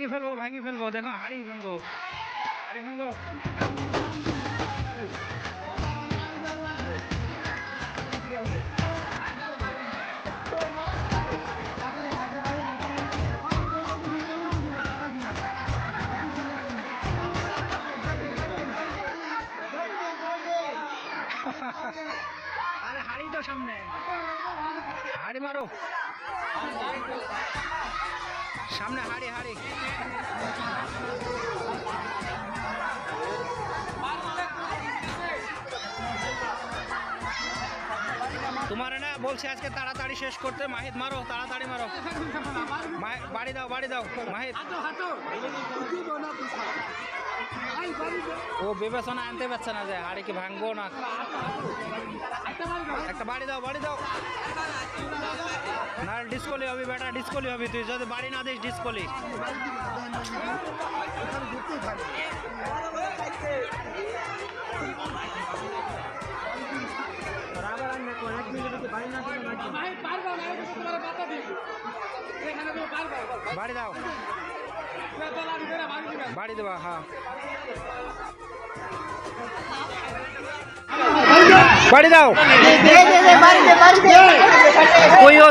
ভাঙি ফেলবো দেখো হাড়ি ভাঙবো আরে হাড়ি তো সামনে হাড়ি মারো সামনে হাড়ি হাড়ি তোমার না বলছে আজকে তাড়াতাড়ি শেষ করতে মাহিদ মারো তাড়াতাড়ি মারো বাড়ি দাও মাহিদ ও বিবেচনা আনতে পারছে না যে হাড়ি কি ভাঙবো না একটা বাড়ি দাও না ডিসকলি হবি বেটা ডিসকলি হবি তুই যদি বাড়ি না দিস ডিসকলি বাড়ি দাও বাড়ি দেবা হ্যাঁ বাড়ি দাও কইও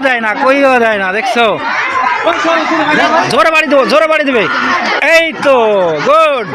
দেয় না দেখছো জোরে বাড়ি দেবে এই তো গুড